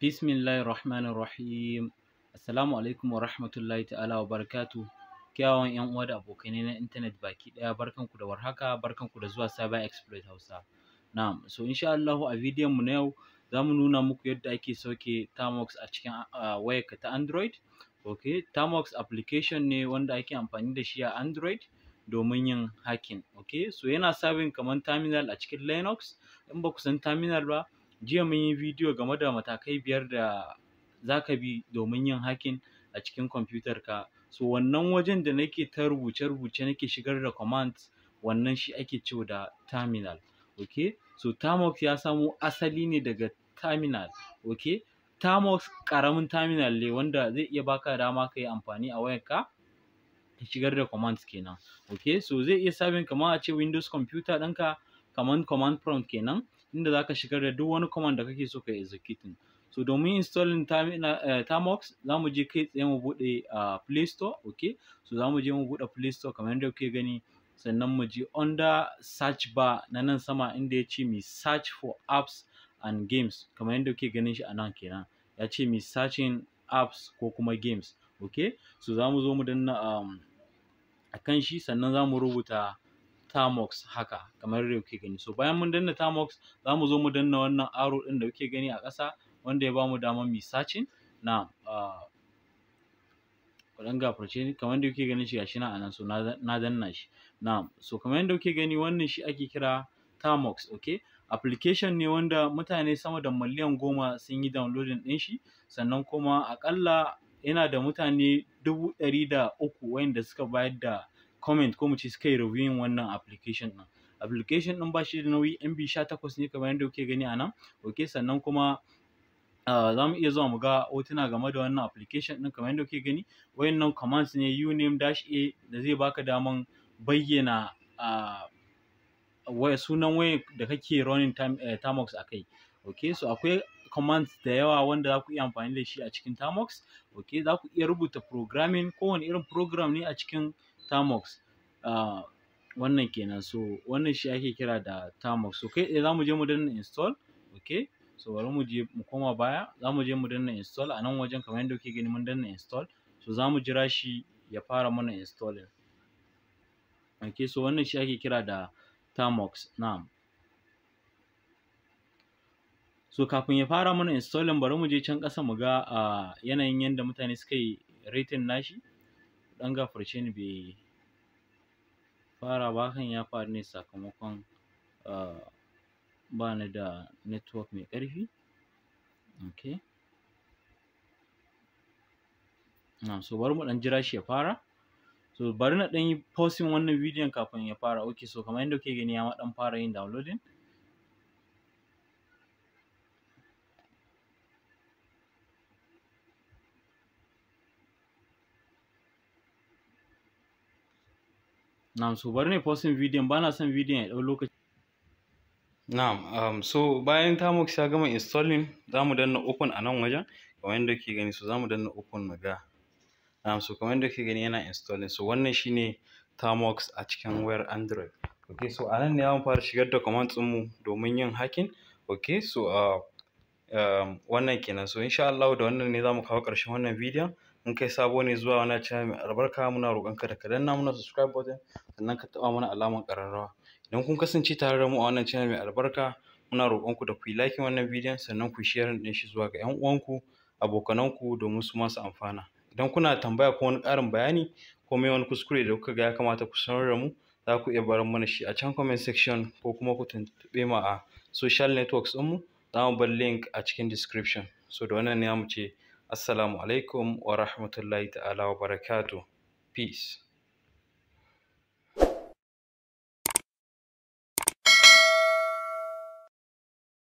Bismillahirrahmanirrahim. Assalamu alaikum wa rahmatullahi ta'ala wa barakatu. Kyawun yan uwa da abokanai na intanet baki daya, barkanku da warhaka, barkanku da zuwa Cyber Exploit Hausa. Na'am, so insha Allah a bidiyon mu na yau zamu nuna muku yadda ake sauke Termux a cikin wayarka ta Android. Okay, Termux application ne wanda ake amfani da shi a Android domin yin hacking. Okay, so yana serving kamar terminal a cikin Linux. In ba ku san terminal ba, jiya mun yi bidiyo game da matakai 5 da zaka bi domin yin hacking a cikin computer ka. So wannan wajen da nake ta rubuce nake shigar da commands, wannan shi ake cewa da terminal. Okay, so Termux ya samo asali ne daga terminal. Okay, Termux ƙaramin terminal ne wanda zai iya baka dama ka yi amfani a wayarka ka shigar da commands kenan. Okay, so zai iya serving kamar a ce Windows computer ɗinka, kamar command prompt kenan, inda zaka shigar da duk wani command da kake so ka executing. So domin installing Termux zamu je kai tsaye mu buɗe Play Store. Okay, so zamu je mu buɗe Play Store kamar yadda kuke gani, sannan mu je under search bar na nan sama inda ya ce mi search for apps and games, kamar yadda kuke ganin shi a nan kenan, ya ce mi searching apps ko kuma games. Okay, so zamu zo mu danna akan shi, sannan zamu rubuta Termux haka kamar yadda kuke gani. So bayan mun danna Termux zamu zo mu danna wannan arrow ɗin da kuke gani a ƙasa wanda ya bamu damar mi searching. Na kuɗan gafarce ni, kamar yadda kuke ganin shi gashi nan a nan, so na danna shi. Na so kamar yadda kuke gani wannan shi ake kira Termux. Okay, application ne wanda mutane sama da miliyan 10 sun yi downloading ɗin shi, sannan kuma aƙalla yana da mutane 103 wayanda suka bayar da comment ko mu ce suka yi reviewing wannan application ɗin. Application ɗin ba shi da nauyi, MB 18 ne kamar yadda kuke gani a nan. Okay, sannan kuma za mu iya zuwa mu ga hotuna game da wannan application ɗin kamar yadda kuke gani. Wayannan commands ne uname -a da zai baka daman bayyana sunan wayar da kake running Termux a kai. Okay, so akwai commands da yawa wanda za ku iya amfani da shi a cikin Termux. Okay, za ku iya rubuta programming, kowane irin program ne a cikin Termux. Wannan kenan, so wannan shi ake kira da Termux. So kai tsaye za mu je mu danna install. Okay, so bari mu je mu koma baya, za mu je mu danna install a nan wajen kamar yadda kuke gani mun danna install. So za mu jira shi ya fara mana installing. Okay, so wannan shi ake kira da Termux. Na'am, so kafin ya fara mana installing bari mu je can ƙasa mu ga yanayin yadda mutane suka yi rating nashi. Dan gafarce ni bai fara ba, hakan ya faru ne sakamakon ba ni da network mai ƙarfi. Okay, so bari mu ɗan jira shi ya fara. So bari na ɗan yi pausing wannan bidiyon kafin ya fara. Okay, so kamar yadda kuke gani ya ɗan fara yin downloading. Na'am, so bari ne pausing bidiyon, bana son bidiyon ya ɗau lokaci. Na'am, so bayan Termux ya gama installing za mu danna open a nan wajen kamar yadda kuke gani. So za mu danna open mu ga. Na'am, so kamar yadda kuke gani yana installing. So wannan shine Termux a cikin wayar Android. Okay, so a nan ne za mu fara shigar da commands ɗinmu domin yin hacking. Okay, so wannan kenan. So insha Allah da wannan ne za mu kawo ƙarshen wannan bidiyon. In kai sabo ne zuwa wannan channel mai albarka, muna roƙonka da ka danna mana subscribe button, sannan ka taɓa mana alamar ƙararrawa. Idan kun kasance tare da mu a wannan channel mai albarka, muna roƙonku da ku yi like wannan bidiyon, sannan ku share ɗin shi zuwa ga 'yan uwanku, abokananku, domin su ma su amfana. Idan kuna tambaya ko wani ƙarin bayani ko mai wani kuskure da kuka ga ya kamata ku sanar da mu, za ku iya barin mana shi a can comment section, ko kuma ku tuntuɓe mu a social networks ɗinmu. Za mu bar link a cikin description. So da wannan ne za mu ce Assalamu alaikum wa rahmatullahi ta'ala wa barakatuh. Peace.